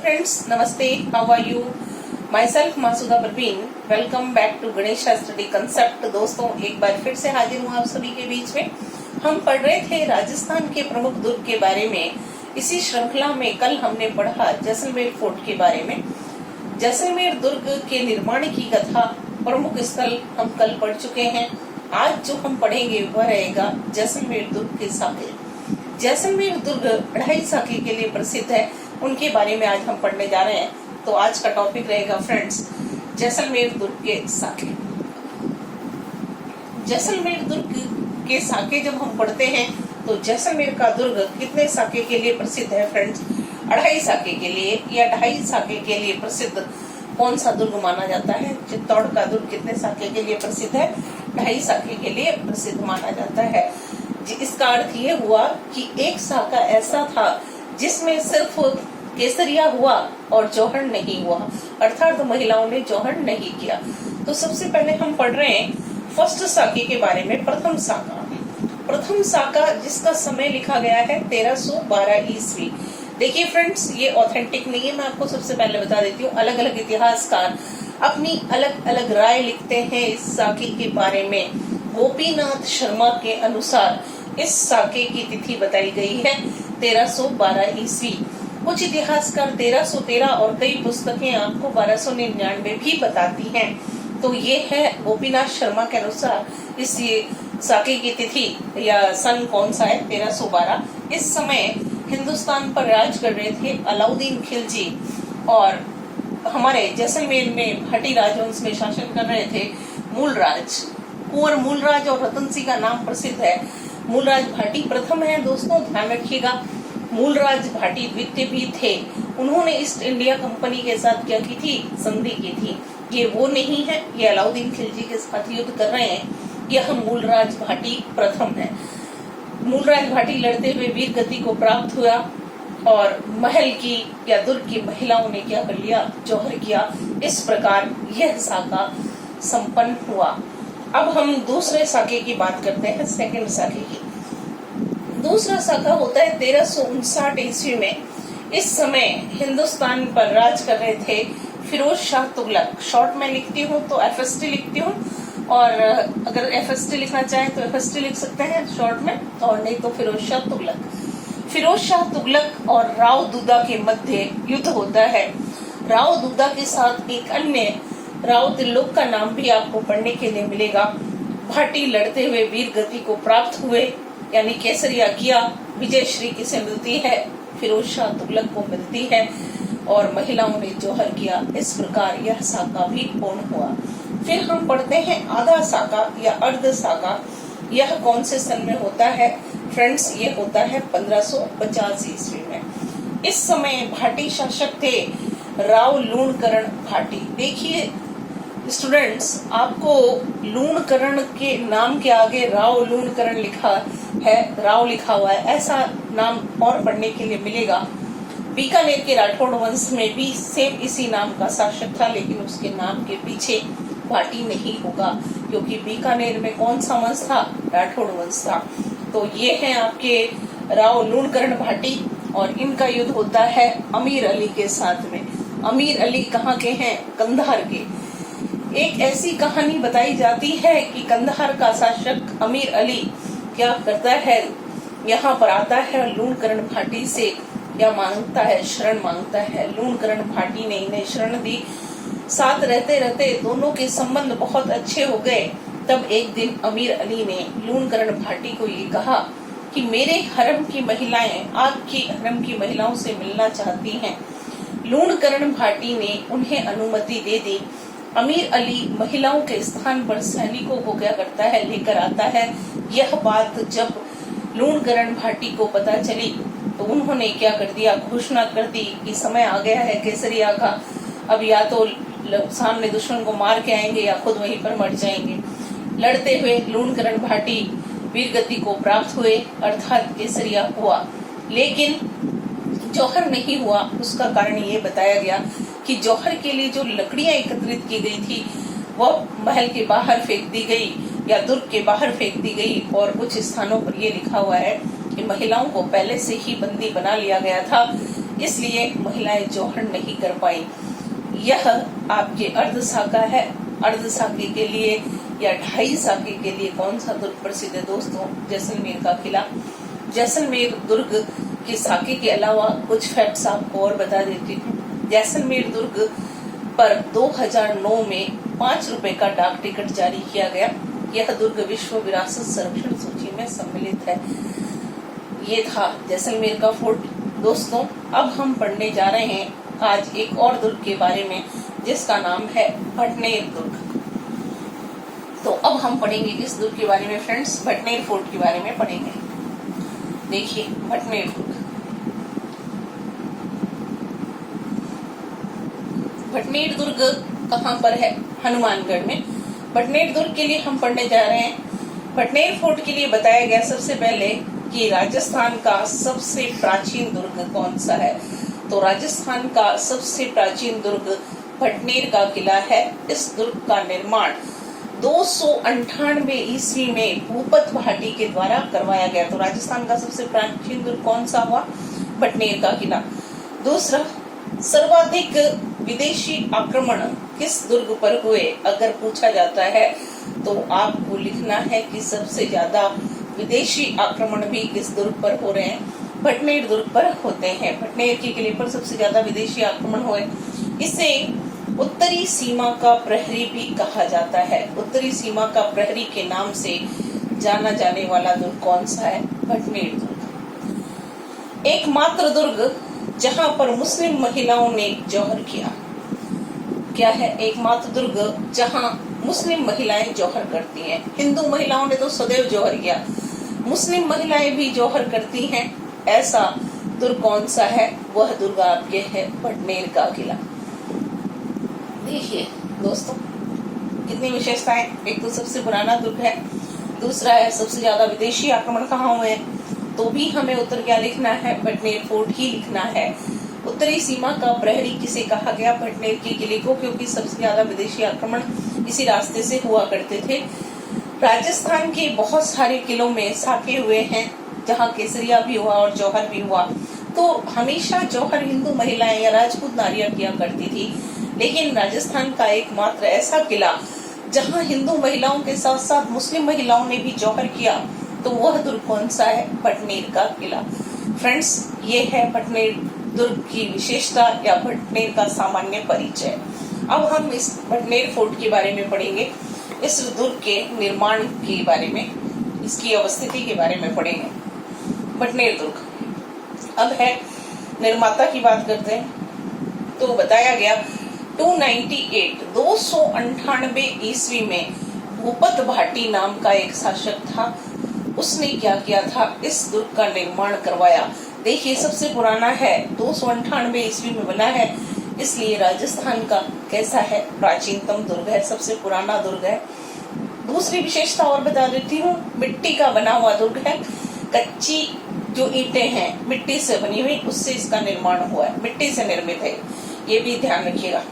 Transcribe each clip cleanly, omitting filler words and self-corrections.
friends, Namaste, how are you? Myself Masooda Parveen, welcome back to Ganesh study concept. दोस्तों, एक बार फिर से हाजिर हूँ आप सभी के बीच में। हम पढ़ रहे थे राजस्थान के प्रमुख दुर्ग के बारे में। इसी श्रृंखला में कल हमने पढ़ा जैसलमेर फोर्ट के बारे में। जैसलमेर दुर्ग के निर्माण की कथा, प्रमुख स्थल हम कल पढ़ चुके हैं। आज जो हम पढ़ेंगे वह रहेगा जैसलमेर दुर्ग के साके। जैसलमेर दुर्ग 2.5 साके के लिए प्रसिद्ध है, उनके बारे में आज हम पढ़ने जा रहे हैं। तो आज का टॉपिक रहेगा फ्रेंड्स जैसलमेर दुर्ग के साके। जैसलमेर दुर्ग के साके जब हम पढ़ते हैं तो जैसलमेर का दुर्ग कितने साके के लिए प्रसिद्ध है फ्रेंड्स? 2.5 साके के लिए, या 2.5 साके के लिए प्रसिद्ध कौन सा दुर्ग माना जाता है? चित्तौड़ का दुर्ग कितने साके के लिए प्रसिद्ध है? 2.5 साके के लिए प्रसिद्ध माना जाता है। इसका अर्थ ये हुआ कि एक साका ऐसा था जिसमें सिर्फ केसरिया हुआ और जौहर नहीं हुआ, अर्थात महिलाओं ने जौहर नहीं किया। तो सबसे पहले हम पढ़ रहे हैं फर्स्ट साके के बारे में। प्रथम साका जिसका समय लिखा गया है 1312 ईस्वी। देखिए फ्रेंड्स, ये ऑथेंटिक नहीं है, मैं आपको सबसे पहले बता देती हूँ। अलग अलग इतिहासकार अपनी अलग अलग राय लिखते हैं इस साके के बारे में। गोपीनाथ शर्मा के अनुसार इस साके की तिथि बताई गई है 1312 ईस्वी। कुछ इतिहासकार 1313 और कई पुस्तकें आपको 1299 भी बताती हैं। तो ये है गोपीनाथ शर्मा के अनुसार इस साके की तिथि या सन कौन सा है? 1312। इस समय हिंदुस्तान पर राज कर रहे थे अलाउद्दीन खिलजी, और हमारे जैसलमेर में भाटी राजवंश में शासन कर रहे थे मूलराज। कुंवर मूलराज और रतन सिंह का नाम प्रसिद्ध है। मूलराज भाटी प्रथम है दोस्तों, ध्यान रखिएगा। मूलराज भाटी द्वितीय भी थे। उन्होंने ईस्ट इंडिया कंपनी के साथ क्या की थी? संधि की थी। ये वो नहीं है, ये अलाउद्दीन खिलजी के साथ युद्ध कर रहे हैं। यह मूलराज भाटी प्रथम है। मूलराज भाटी लड़ते हुए वीर गति को प्राप्त हुआ और महल की या दुर्ग की महिलाओं ने क्या कर लिया? जौहर किया। इस प्रकार यह साका संपन्न हुआ। अब हम दूसरे साके की बात करते हैं, सेकंड साके की। दूसरा साका होता है 1359 ईस्वी में। इस समय हिंदुस्तान पर राज कर रहे थे फिरोज शाह तुगलक। शॉर्ट में लिखती हूँ तो FST लिखती हूँ, और अगर FST लिखना चाहें तो FST लिख सकते हैं शॉर्ट में, और नहीं तो फिरोज शाह तुगलक। फिरोज शाह तुगलक और राव दुद्दा के मध्य युद्ध होता है। राव दुद्दा के साथ एक अन्य राव तिल्लोक का नाम भी आपको पढ़ने के लिए मिलेगा। भाटी लड़ते हुए वीर गति को प्राप्त हुए, यानी केसरिया किया। विजय श्री किसे मिलती है? फिरोज शाह तुगलक को मिलती है, और महिलाओं ने जौहर किया। इस प्रकार यह साका भी पूर्ण हुआ। फिर हम पढ़ते हैं आधा साका या अर्ध साका। यह कौन से सन में होता है फ्रेंड्स? ये होता है 1550 ईस्वी में। इस समय भाटी शासक थे राव लूणकरण भाटी। देखिए स्टूडेंट्स, आपको लूणकरण के नाम के आगे राव लूणकरण लिखा है, राव लिखा हुआ है, ऐसा नाम और पढ़ने के लिए मिलेगा। बीकानेर के राठौड़ वंश में भी सेम इसी नाम का शासक था, लेकिन उसके नाम के पीछे भाटी नहीं होगा, क्योंकि बीकानेर में कौन सा वंश था? राठौड़ वंश था। तो ये है आपके राव लूणकरण भाटी, और इनका युद्ध होता है अमीर अली के साथ में। अमीर अली कहाँ के हैं? कंधार के। एक ऐसी कहानी बताई जाती है कि कंधार का शासक अमीर अली क्या करता है, यहाँ पर आता है लूणकरण भाटी से या मांगता है, शरण मांगता है। लूणकरण भाटी ने इन्हें शरण दी। साथ रहते रहते दोनों के संबंध बहुत अच्छे हो गए। तब एक दिन अमीर अली ने लूणकरण भाटी को ये कहा कि मेरे हरम की महिलाएं आपकी हरम की महिलाओं से मिलना चाहती हैं। लूणकरण भाटी ने उन्हें अनुमति दे दी। अमीर अली महिलाओं के स्थान पर सैनिकों को क्या करता है? लेकर आता है। यह बात जब लूणकरण भाटी को पता चली तो उन्होंने क्या कर दिया? घोषणा कर दी कि समय आ गया है केसरिया का। अब या तो सामने दुश्मन को मार के आएंगे या खुद वहीं पर मर जाएंगे। लड़ते हुए लूणकरण भाटी वीर गति को प्राप्त हुए, अर्थात केसरिया हुआ। लेकिन जौहर नहीं हुआ। उसका कारण ये बताया गया कि जौहर के लिए जो लकड़ियां एकत्रित की गई थी वह महल के बाहर फेंक दी गई या दुर्ग के बाहर फेंक दी गई, और कुछ स्थानों पर ये लिखा हुआ है कि महिलाओं को पहले से ही बंदी बना लिया गया था। इसलिए महिलाएं जौहर नहीं कर पाई। यह आपके अर्ध साका है। अर्ध साके के लिए या ढाई साके के लिए कौन सा दुर्ग प्रसिद्ध है दोस्तों? जैसलमेर का किला। जैसलमेर दुर्ग के साके के अलावा कुछ फैक्ट्स आपको और बता देती हूँ। जैसलमेर दुर्ग पर 2009 में 5 रुपए का डाक टिकट जारी किया गया। यह दुर्ग विश्व विरासत संरक्षण सूची में सम्मिलित है। ये था जैसलमेर का फोर्ट। दोस्तों अब हम पढ़ने जा रहे हैं आज एक और दुर्ग के बारे में जिसका नाम है भटनेर दुर्ग। तो अब हम पढ़ेंगे किस दुर्ग के बारे में फ्रेंड्स? भटनेर फोर्ट के बारे में पढ़ेंगे। देखिए भटनेर दुर्ग। भटनेर दुर्ग कहाँ पर है? हनुमानगढ़ में। भटनेर दुर्ग के लिए हम पढ़ने जा रहे हैं। भटनेर फोर्ट के लिए बताया गया सबसे पहले कि राजस्थान का सबसे प्राचीन दुर्ग कौन सा है? तो राजस्थान का सबसे प्राचीन दुर्ग भटनेर का किला है। इस दुर्ग का निर्माण 298 ईस्वी में भूपत भाटी के द्वारा करवाया गया। तो राजस्थान का सबसे प्राचीन दुर्ग कौन सा हुआ? भटनेर का किला। दूसरा, सर्वाधिक विदेशी आक्रमण किस दुर्ग पर हुए? अगर पूछा जाता है तो आपको लिखना है कि सबसे ज्यादा विदेशी आक्रमण भी किस दुर्ग पर हो रहे हैं? भटनेर दुर्ग पर होते हैं। भटनेर के किले पर सबसे ज्यादा विदेशी आक्रमण हुए। इसे उत्तरी सीमा का प्रहरी भी कहा जाता है। उत्तरी सीमा का प्रहरी के नाम से जाना जाने वाला दुर्ग कौन सा है? भटनेर दुर्ग। एकमात्र दुर्ग जहां पर मुस्लिम महिलाओं ने जौहर किया। क्या है एकमात्र दुर्ग जहां मुस्लिम महिलाएं जौहर करती हैं? हिंदू महिलाओं ने तो सदैव जौहर किया, मुस्लिम महिलाएं भी जौहर करती हैं। ऐसा दुर्ग कौन सा है? वह दुर्ग आपके है भटनेर का किला। देखिए दोस्तों कितनी विशेषताएं। एक तो सबसे पुराना दुर्ग है, दूसरा है सबसे ज्यादा विदेशी आक्रमण कहाँ हुए, तो भी हमें उत्तर क्या लिखना है? भटनेर फोर्ट ही लिखना है। उत्तरी सीमा का प्रहरी किसे कहा गया? भटनेर के किले को, क्योंकि सबसे ज्यादा विदेशी आक्रमण इसी रास्ते से हुआ करते थे। राजस्थान के बहुत सारे किलों में साके हुए हैं जहाँ केसरिया भी हुआ और जौहर भी हुआ। तो हमेशा जौहर हिंदू महिलाएं या राजपूत नारियां किया करती थी, लेकिन राजस्थान का एकमात्र ऐसा किला जहां हिंदू महिलाओं के साथ साथ मुस्लिम महिलाओं ने भी जौहर किया, तो वह दुर्ग कौन सा है? भटनेर का किला। फ्रेंड्स ये है भटनेर दुर्ग की विशेषता या भटनेर का सामान्य परिचय। अब हम इस भटनेर फोर्ट के बारे में पढ़ेंगे, इस दुर्ग के निर्माण के बारे में, इसकी अवस्थिति के बारे में पढ़ेंगे। भटनेर दुर्ग अब है निर्माता की बात करते हैं तो बताया गया 298 ईस्वी में भूपत भाटी नाम का एक शासक था। उसने क्या किया था? इस दुर्ग का निर्माण करवाया। देखिए सबसे पुराना है, 298 ईस्वी में बना है, इसलिए राजस्थान का कैसा है? प्राचीनतम दुर्ग है, सबसे पुराना दुर्ग है। दूसरी विशेषता और बता देती हूँ, मिट्टी का बना हुआ दुर्ग है। कच्ची जो ईंटें हैं मिट्टी से बनी हुई, उससे इसका निर्माण हुआ है, मिट्टी से निर्मित है, ये भी ध्यान रखिएगा।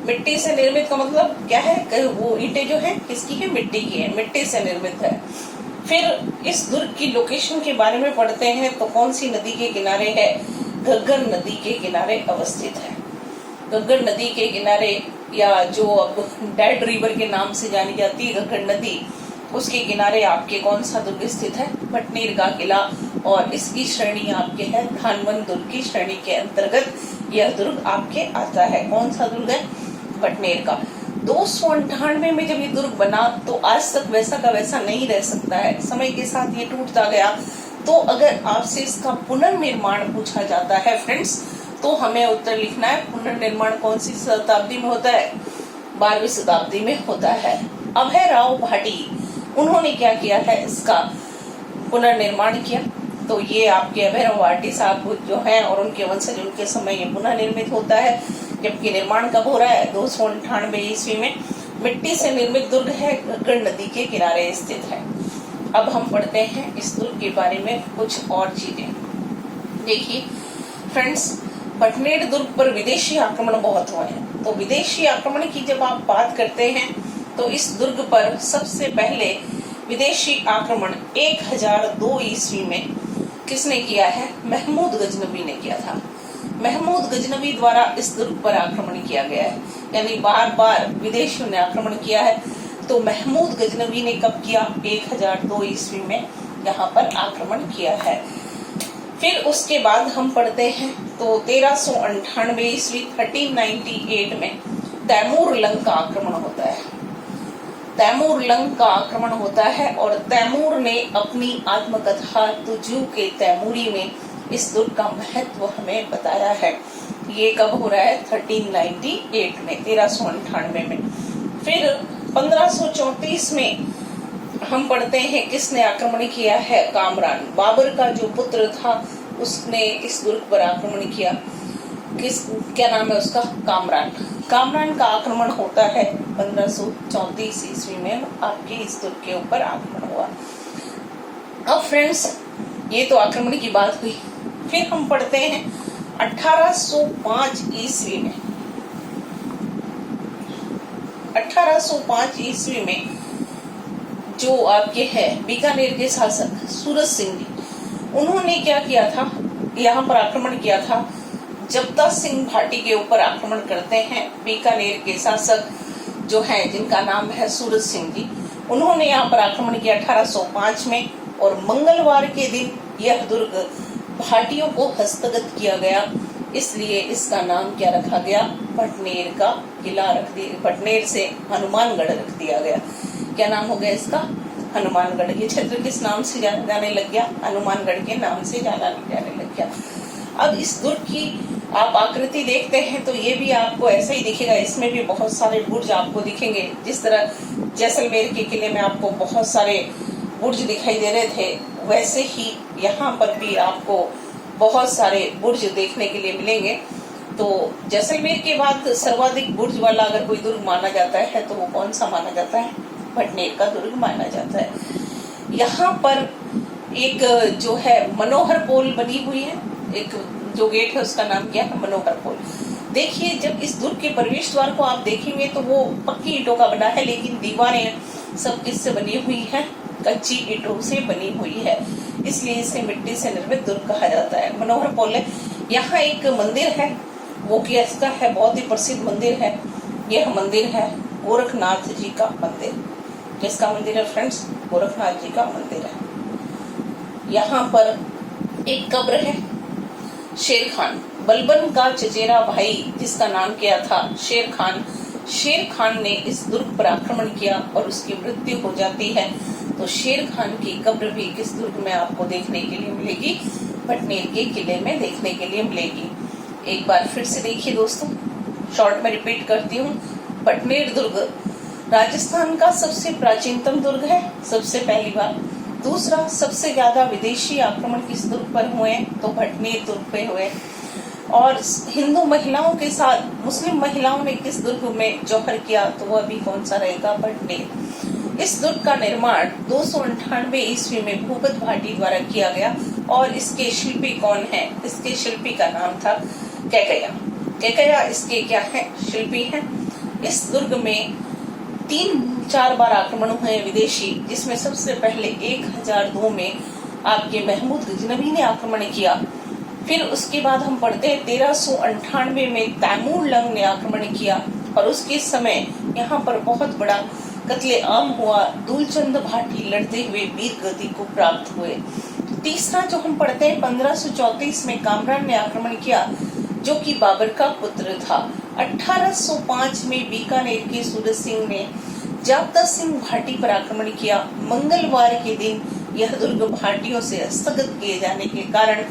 मिट्टी से निर्मित का मतलब क्या है? वो ईंटें जो है किसकी है? मिट्टी की है, मिट्टी से निर्मित है। फिर इस दुर्ग की लोकेशन के बारे में पढ़ते हैं तो कौन सी नदी के किनारे है? घग्गर नदी के किनारे अवस्थित है। घग्गर नदी के किनारे, या जो अब डेड रिवर के नाम से जानी जाती है घग्गर नदी, उसके किनारे आपके कौन सा दुर्ग स्थित है? भटनेर का किला। और इसकी श्रेणी आपके है धानवन दुर्ग की श्रेणी के अंतर्गत यह दुर्ग आपके आता है। कौन सा दुर्ग है? भटनेर का। 298 में जब ये दुर्ग बना तो आज तक वैसा का वैसा नहीं रह सकता है, समय के साथ ये टूटता गया। तो अगर आपसे इसका पुनर्निर्माण पूछा जाता है फ्रेंड्स, तो हमें उत्तर लिखना है पुनर्निर्माण कौन सी शताब्दी में होता है? 12वीं शताब्दी में होता है। अभय राव भाटी, उन्होंने क्या किया है? इसका पुनर्निर्माण किया। तो ये आपके अभय राव भाटी साहब जो हैं और उनके वंशज, उनके समय ये पुनः निर्मित होता है। जबकि निर्माण कब हो रहा है? 298 ईस्वी में। मिट्टी से निर्मित दुर्ग है, घग्गर नदी के किनारे स्थित है। अब हम पढ़ते हैं इस दुर्ग के बारे में कुछ और चीजें। देखिए फ्रेंड्स, भटनेर दुर्ग पर विदेशी आक्रमण बहुत हुए हैं। तो विदेशी आक्रमण की जब आप बात करते हैं तो इस दुर्ग पर सबसे पहले विदेशी आक्रमण 1002 ईस्वी में किसने किया है? महमूद गजनबी ने किया था। महमूद गजनवी द्वारा इस दुर्ग पर आक्रमण किया गया है, यानी बार बार विदेशियों ने आक्रमण किया है। तो महमूद गजनवी ने कब किया? 1002 ईस्वी में यहाँ पर आक्रमण किया है। फिर उसके बाद हम पढ़ते हैं तो 1398 ईस्वी 1398 में तैमूर लंग का आक्रमण होता है। तैमूर लंग का आक्रमण होता है और तैमूर ने अपनी आत्मकथा तुजू के तैमूरी में इस दुर्ग का महत्व हमें बताया है। ये कब हो रहा है? 1398 में, 1398 में। फिर 1534 में हम पढ़ते हैं किसने आक्रमण किया है? कामरान, बाबर का जो पुत्र था उसने इस दुर्ग पर आक्रमण किया। क्या नाम है उसका? कामरान। कामरान का आक्रमण होता है 1534 ईस्वी में, आपके इस दुर्ग के ऊपर आक्रमण हुआ। अब फ्रेंड्स, ये तो आक्रमण की बात हुई। फिर हम पढ़ते हैं 1805 ईस्वी में। 1805 ईस्वी में जो आपके हैं बीकानेर के शासक सूरज सिंह जी, उन्होंने क्या किया था? यहाँ पर आक्रमण किया था। जब्ता सिंह भाटी के ऊपर आक्रमण करते हैं बीकानेर के शासक जो हैं, जिनका नाम है सूरज सिंह जी। उन्होंने यहाँ पर आक्रमण किया 1805 में और मंगलवार के दिन यह दुर्ग भाटियों को हस्तगत किया गया, इसलिए इसका नाम क्या रखा गया? भटनेर का किला रख दिया। भटनेर से हनुमानगढ़ रख दिया गया। क्या नाम हो गया इसका? हनुमानगढ़। ये क्षेत्र किस नाम से जाने लग गया? हनुमानगढ़ के नाम से जाने लग गया। अब इस दुर्ग की आप आकृति देखते हैं तो ये भी आपको ऐसा ही दिखेगा। इसमें भी बहुत सारे बुर्ज आपको दिखेंगे। जिस तरह जैसलमेर के किले में आपको बहुत सारे बुर्ज दिखाई दे रहे थे, वैसे ही यहाँ पर भी आपको बहुत सारे बुर्ज देखने के लिए मिलेंगे। तो जैसलमेर के बाद सर्वाधिक बुर्ज वाला अगर कोई दुर्ग माना जाता है तो वो कौन सा माना जाता है? भटनेर का दुर्ग माना जाता है। यहाँ पर एक जो है मनोहर पोल बनी हुई है। एक जो गेट है उसका नाम क्या है? मनोहर पोल। देखिए, जब इस दुर्ग के प्रवेश द्वार को आप देखेंगे तो वो पक्की ईंटों का बना है, लेकिन दीवारें सब किससे बनी हुई है? कच्ची ईंटों से बनी हुई है, इसलिए इसे मिट्टी से निर्मित दुर्ग कहा जाता है। मनोहर पोल है। यहाँ एक मंदिर है, वो किसका है? बहुत ही प्रसिद्ध मंदिर है। यह मंदिर है गोरखनाथ जी का मंदिर। किसका मंदिर है फ्रेंड्स? गोरखनाथ जी का मंदिर है। यहाँ पर एक कब्र है शेर खान, बलबन का चचेरा भाई जिसका नाम क्या था? शेर खान। शेर खान ने इस दुर्ग पर आक्रमण किया और उसकी मृत्यु हो जाती है। तो शेर खान की कब्र भी किस दुर्ग में आपको देखने के लिए मिलेगी? भटनेर के किले में देखने के लिए मिलेगी। एक बार फिर से देखिए दोस्तों, शॉर्ट में रिपीट करती हूँ। भटनेर दुर्ग राजस्थान का सबसे प्राचीनतम दुर्ग है, सबसे पहली बात। दूसरा, सबसे ज्यादा विदेशी आक्रमण किस दुर्ग पर हुए? तो भटनेर दुर्ग पे हुए। और हिंदू महिलाओं के साथ मुस्लिम महिलाओं ने किस दुर्ग में जौहर किया? तो वह भी कौन सा रहेगा? भटनेर। इस दुर्ग का निर्माण 298 ईस्वी में भूपत भाटी द्वारा किया गया और इसके शिल्पी कौन है? इसके शिल्पी का नाम था कैकया। कैकया इसके क्या है? शिल्पी है। इस दुर्ग में 3-4 बार आक्रमण हुए विदेशी, जिसमें सबसे पहले 1002 में आपके महमूद गजनवी ने आक्रमण किया। फिर उसके बाद हम पढ़ते हैं 1398 में तैमूर लंग ने आक्रमण किया और उसके समय यहाँ पर बहुत बड़ा कत्ले आम हुआ। दूलचंद भाटी लड़ते हुए वीर गति को प्राप्त हुए। तीसरा जो हम पढ़ते हैं 1534 में कामरान ने आक्रमण किया, जो कि बाबर का पुत्र था। 1805 में बीकानेर के सूरज सिंह ने जाब्ता सिंह भाटी पर आक्रमण किया। मंगलवार के दिन यह दुर्ग भाटियों से हस्तगत किए जाने के कारण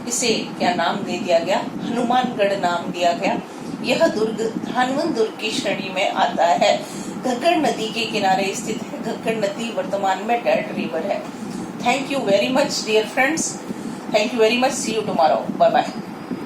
इसे क्या नाम दे दिया गया? हनुमानगढ़ नाम दिया गया। यह दुर्ग धानवन दुर्ग की श्रेणी में आता है। घग्गर नदी के किनारे स्थित है। घग्गर नदी वर्तमान में डेड रिवर है। Thank you very much dear friends. Thank you very much. See you tomorrow. Bye bye.